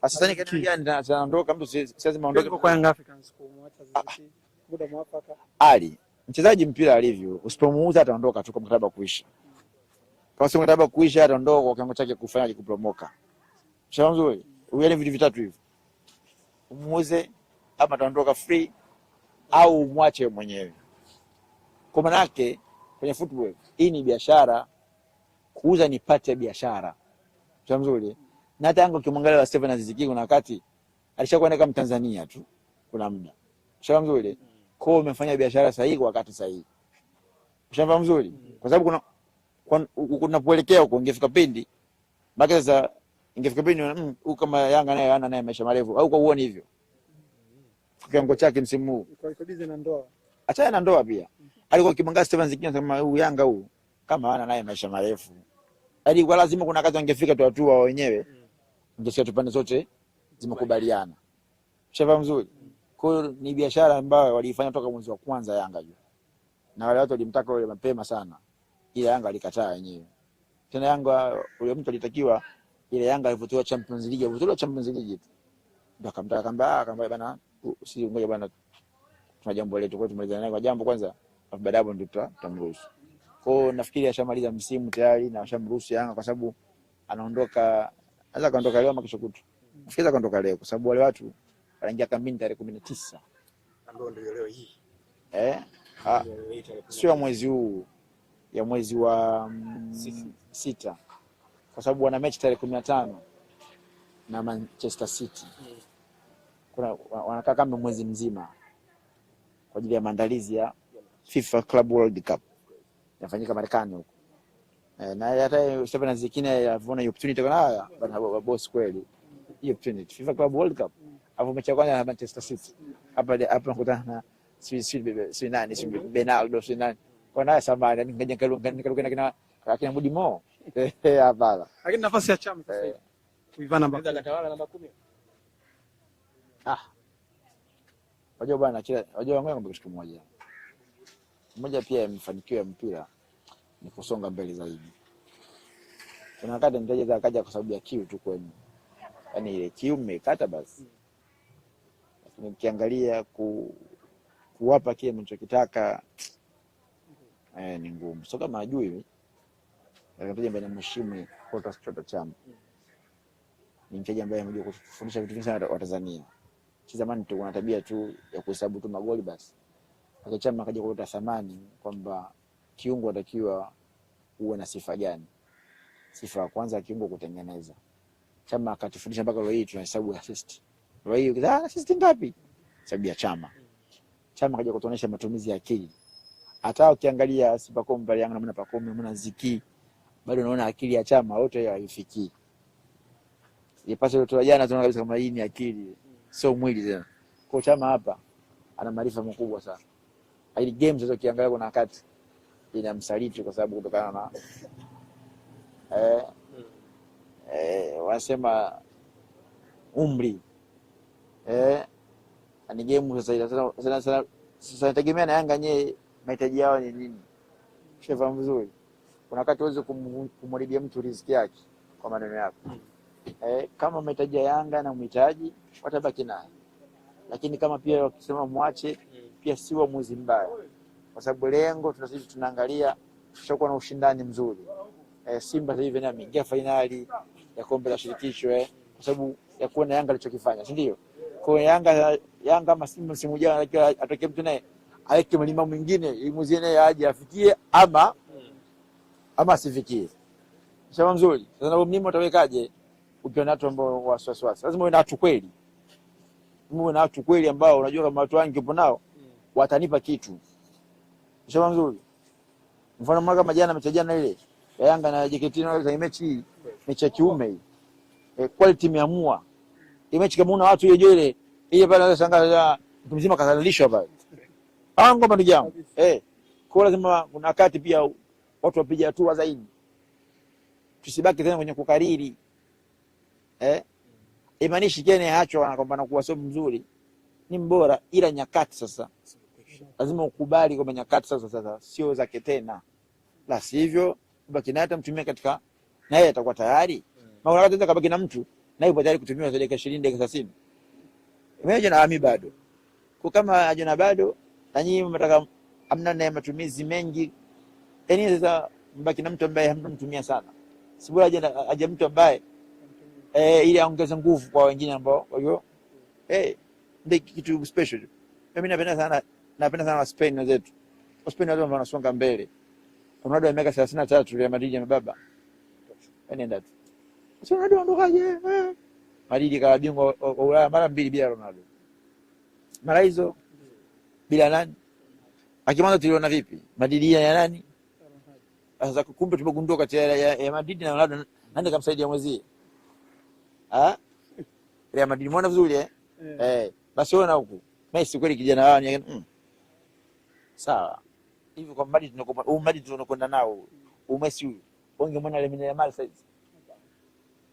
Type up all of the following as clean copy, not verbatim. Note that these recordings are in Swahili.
Sasa ni kitu gani anaondoka mtu si lazima aondoke kwa Young Africans kumwacha Ziziki. Muda mwafaka. Ali, mchezaji mpira alivyo, usipomuuza ataondoka tu kwa mkataba kuisha. Kama si mkataba kuisha ataondoka kwa kiwango chake kufanyaje kupromoka. Shauri nzuri. Uone vitu vitatu hivyo. Umuuze ama ataondoka free au umwache mwenyewe. Kwa maana yake kwenye football hii ni biashara, kuuza ni part ya biashara. Shauri nzuri. Na hata Yanga ukimwangalia Steven Aziziki kuna wakati alishakuwa kama Tanzania tu kuna muda. Shauri nzuri. Kwa umefanya biashara sahihi kwa wakati sahihi. Shamba mzuri. Kwa sababu kuna kuelekea huko ingefika pindi. Baki sasa ingefika pindi huko kama Yanga naye ana naye maisha marefu au kwa uone hivyo. Kiwango chake msimu huu. Kwa bize na ndoa. Achana na ndoa pia. Alikuwa kimwangalia Steven Zikina kama huu Yanga huu kama ana naye maisha marefu. Hadi kwa lazima kuna kazi angefika tu watu wao wenyewe. Ingefika tupande zote zimekubaliana. Shamba mzuri. Kwa hiyo ni biashara ambayo walifanya toka mwezi wa kwanza Yanga hiyo. Na wale watu walimtaka yule mapema sana. Ile Yanga alikataa yenyewe. Tena Yanga yule mtu alitakiwa ile Yanga ilivotoa Champions League, ilivotoa Champions League tu. Ndio akamtaka bana si ngoja bana tuna jambo letu kwa tumalizane naye kwa jambo kwanza. Baadaye ndio tutamruhusu. Kwa hiyo nafikiri ashamaliza msimu tayari na ashamruhusu Yanga kwa sababu anaondoka anaweza kaondoka leo ama kesho kutwa. Nafikiri kaondoka leo kwa sababu wale watu wanaingia kambini tarehe 19. Ndio leo hii. Sio mwezi huu ya mwezi wa 6 kwa sababu wana mechi tarehe 15 na Manchester City. Kuna wanakaa kama mwezi mzima kwa ajili ya maandalizi ya FIFA Club World Cup yafanyika Marekani huko. Na hata Steven Aziziki aliona opportunity kwa haya bana boss kweli. Hiyo opportunity FIFA Club World Cup hapo mechi ya kwanza na Manchester City. Hapa nakutana na si nani si Benaldo si nani kwa naye samani nikaruka kina Mudimo hapa lakini nafasi ya Chama sasa hivi kuivana namba katawala namba 10 wajua bwana wajua wangu kitu kimoja pia mafanikio ya mpira ni kusonga mbele zaidi. Kuna wakati mteja akaja kwa sababu ya kiu tu kwenu, yani ile kiu mmekata basi, lakini ukiangalia kuwapa kile mnachokitaka ni ngumu. Sio kama ajui hivi. Mteja ambaye anamheshimu kwa Chama. Ni mteja ambaye amekuja kufundisha vitu vingi sana wa Tanzania. Zamani tulikuwa na tabia tu ya kuhesabu tu magoli basi. Kwa Chama akaja kuleta thamani kwamba kiungo atakiwa uwe na sifa gani. Sifa ya kwanza kiungo kutengeneza. Chama akatufundisha mpaka leo hii tunahesabu assist. Leo hii assist ngapi? Sababu ya Chama. Chama kaja kutuonesha matumizi ya akili. Hata ukiangalia Simba Kombe Yanga na Pacome na Ziki bado unaona akili ya Chama wote haifikii. Ile pasi ile jana tunaona kabisa kama hii ni akili sio mwili tena. Kwa Chama hapa ana maarifa makubwa sana. Ile games zote ukiangalia kuna wakati inamsaliti kwa sababu kutokana na wanasema umri. Ni game sasa inategemea na Yanga yenyewe mahitaji yao ni nini. Shefa mzuri. Kuna wakati uweze kumharibia mtu riziki yake kwa maneno yako. Kama mahitaji ya Yanga na mhitaji watabaki naye. Lakini kama pia wakisema muache pia si uamuzi mbaya. Kwa sababu lengo tunasisi tunaangalia tutakuwa na ushindani mzuri. Simba sasa hivi na ameingia finali ya kombe la shirikisho kwa sababu ya kuona Yanga alichokifanya, si ndio? Kwa Yanga Simba msimu ujao atokee mtu naye aweke mlima mwingine ili muzie naye aje afikie ama asifikie. Sawa mzuri. Sasa mlima utawekaje ukiona watu ambao waswaswasi? Lazima uwe na watu kweli. Uwe na watu kweli ambao unajua kama watu wangu upo nao watanipa kitu. Sawa mzuri. Mfano mwaka majana mchajana ile ya Yanga na JKT na mechi ya kiume hii. Quality imeamua. Hii mechi kama una watu ile pale unashangaa mtu mzima kazalishwa pale. Ngoma ndugu yangu. Kwa lazima kuna wakati pia watu wapige hatua zaidi. Tusibaki tena kwenye kukariri. Imanishi kene hacho anakwambia kuwa sio mzuri. Ni mbora ila nyakati sasa. Lazima ukubali kwamba nyakati sasa sio zake tena. La sivyo baki naye atamtumia katika na yeye atakuwa tayari. Maana wakati kabaki na mtu na ipo tayari kutumiwa za dakika 20 dakika 30. Imeje na ami bado. Kwa kama ajana bado na nyinyi mnataka amna na matumizi mengi. Yaani sasa mbaki na mtu ambaye hamtumtumia sana. Si bora aje mtu ambaye ili aongeze nguvu kwa wengine ambao kwa hiyo ndio kitu special. Mimi napenda sana Spain na zetu. Spain wao wanasonga mbele. Ronaldo wa miaka 33 Real Madrid ya baba. Nenda tu. Sio Ronaldo ondokaje? Madrid kawa bingwa Ulaya mara 2 bila Ronaldo. Mara hizo bila nani? Akimwanza tuliona vipi? Madrid ya nani? Sasa kumbe tumegundua kati ya Madrid na Ronaldo nani kamsaidia mwenzie? Real Madrid muona vizuri basi ona huku. Messi kweli kijana wao ni sawa. Hivi kwa Madrid tunakwenda nao. Messi huyu. Ungemwona Lamine Yamal sasa.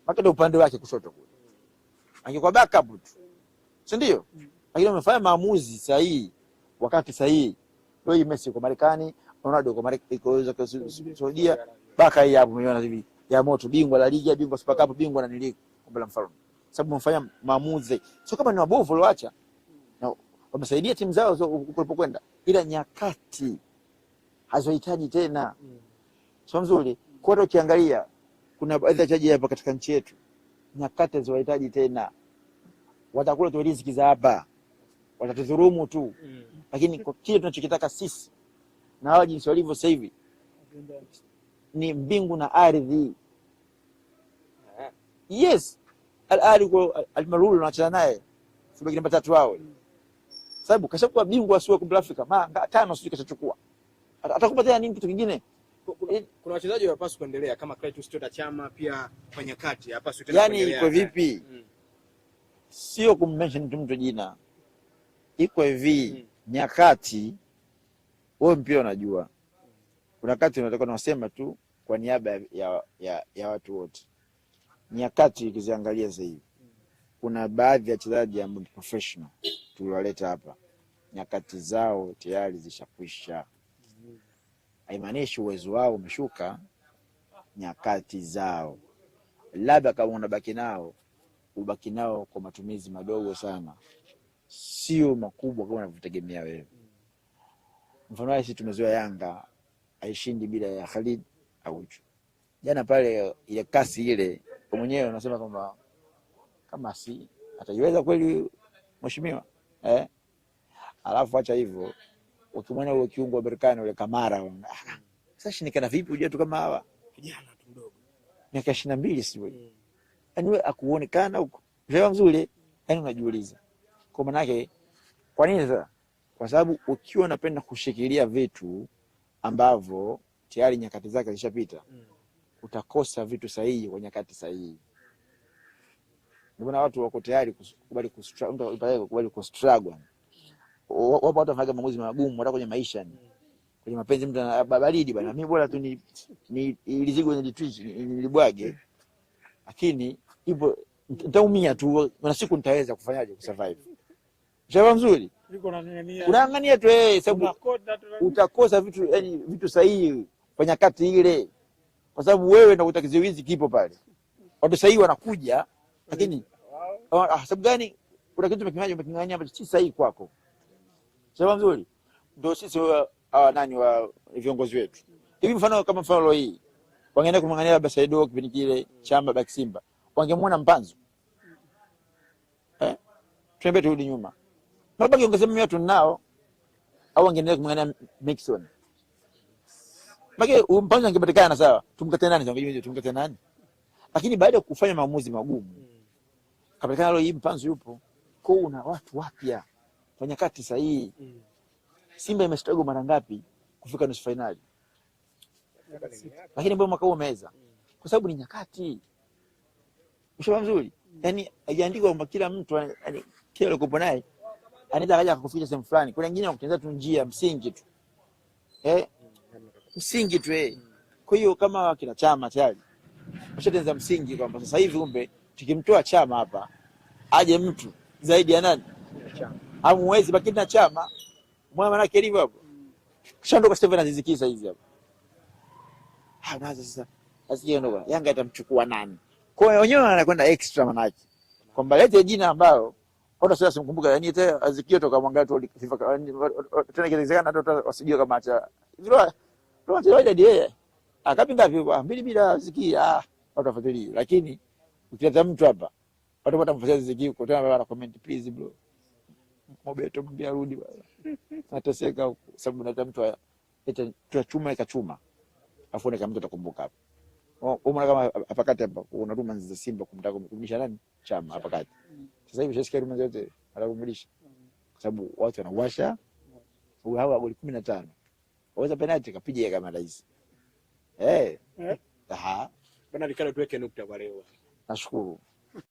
Makado upande wake kushoto kule. Angekuwa backup tu. Si ndio? Lakini amefanya maamuzi sahihi wakati sahihi. Leo Messi kwa Marekani, Ronaldo kwa Marekani ikaweza kusaidia baka hii hapo umeona hivi. Ya moto bingwa la ligi, bingwa Super Cup, bingwa na niliki kombe la mfalme. Sababu wamefanya maamuzi. Sio kama ni wabovu walioacha. Na wamesaidia timu zao kulipokwenda. Ila nyakati hazohitaji tena. Sio mzuri. Kwa hiyo ukiangalia kuna baadhi ya wachezaji hapa katika nchi yetu nyakati hazohitaji tena. Watakula tu riziki za hapa. Watatudhulumu tu. Lakini kwa kile tunachokitaka sisi na wao jinsi walivyo sasa hivi ni mbingu na ardhi. Yes. Al-Ahly kwa Al-Marul wanacheza naye. Sababu namba 3 wao. Sababu kashakuwa bingwa sio kwa Afrika. Mara 5 sio kashachukua. Atakupa tena nini kitu kingine? Kuna wachezaji hawapaswi kuendelea kama Clatous Chota Chama pia kwa nyakati hapaswi tena kuendelea. Yaani iko vipi? Sio kummention mtu jina. Iko hivi nyakati wewe mpira unajua. Kuna wakati unataka unasema tu kwa niaba ya watu wote. Nyakati ukiziangalia sasa hivi. Kuna baadhi ya wachezaji ambao professional tuliwaleta hapa. Nyakati zao tayari zishakwisha. Haimaanishi uwezo wao umeshuka, nyakati zao. Labda kama unabaki nao, ubaki nao kwa matumizi madogo sana. Sio makubwa kama unavyotegemea wewe. Mfano sisi tumezoea Yanga haishindi bila ya Khalid Aucho. Jana pale ile kasi ile mwenyewe unasema kwamba kama si ataiweza kweli mheshimiwa alafu acha hivyo ukimwona ule kiungo wa Berkane ule Kamara sasa shinikana vipi uje tu kama hawa kijana tu mdogo miaka 22 si wewe yani wewe akuonekana huko leo mzuri yani unajiuliza kwa maana yake kwa nini sasa kwa sababu ukiwa unapenda kushikilia vitu ambavyo tayari nyakati zake zilishapita utakosa vitu sahihi kwa nyakati sahihi. Ndio watu wako tayari kukubali kustruggle. Wapo watu wanafanya maamuzi magumu hata kwenye maisha ni. Kwenye mapenzi mtu baridi bwana. Mimi bora tu ni ilizigo ni twitch nilibwage. Lakini hivyo nitaumia tu na siku nitaweza kufanyaje kusurvive. Shauri mzuri. Yuko unang'ania. Unaangania tu sababu utakosa vitu yani vitu sahihi kwa nyakati ile. Kwa sababu wewe ndio utakiziwizi kipo pale. Watu sahihi wanakuja lakini sababu gani kuna kitu umeking'ang'ania ambacho si sahihi kwako. Sababu nzuri. Ndio sisi nani wa viongozi wetu. Hivi mfano kama mfano hii. Wangeenda kumng'ang'ania labda Saido kipindi kile Chamba Black Simba. Wangemwona Mpanzu. Tuembe turudi nyuma. Labda kiongeza mimi watu nao au wangeendelea kumng'ang'ania Mixon. Baki Mpanzu angepatikana sawa. Tumkate nani? Tumkate nani? Lakini baada ya kufanya maamuzi magumu kapatikana leo hii Mpanzu yupo. Kwa una watu wapya kwa nyakati sahihi. Simba imeshtago mara ngapi kufika nusu finali? Lakini mbona mwaka huu umeweza? Kwa sababu ni nyakati. Ushauri mzuri. Yaani haiandikwa kwamba kila mtu yani kile uko naye anaweza kaja kukuficha sehemu fulani. Kuna wengine wanakutengeneza tu njia msingi tu. Msingi tu Kwa hiyo kama kila chama tayari ushatenza msingi kwamba sasa hivi kumbe tukimtoa Chama hapa aje mtu zaidi ya nani? Chama. Hamwezi baki na Chama. Mwana maana yake hivyo hapo. Kishandoka Steven Aziz Ki hizi hapo. Anaanza sasa. Asiye ndoka. Yanga itamchukua nani? Kwa hiyo wenyewe wanakwenda extra manake. Kwamba lete jina ambalo watu sasa simkumbuka, yani hata Azikio toka mwangalia tu FIFA tena kiwezekana hata wasijue kama acha. Hivyo wachezaji ndio yeye. Akapinga vipi? Mbili bila Azikio watu wafuatilie. Lakini ukileta mtu hapa watu watamfuatilia Azikio kwa tena wana comment please bro. Mobeto mbia rudi bwana. Nateseka sababu nata mtu ita chuma ikachuma. Afu kama mtu atakumbuka hapa. Umeona kama hapa kati hapa kuna ruma za Simba kumtaka kumrudisha nani? Chama hapa kati. Sasa hivi shasikia ruma zote anakumrudisha. Kwa sababu watu wanawasha hawa goli 15. Waweza penalty kapiga kama rais. Bana Ricardo tuweke nukta kwa leo. Nashukuru.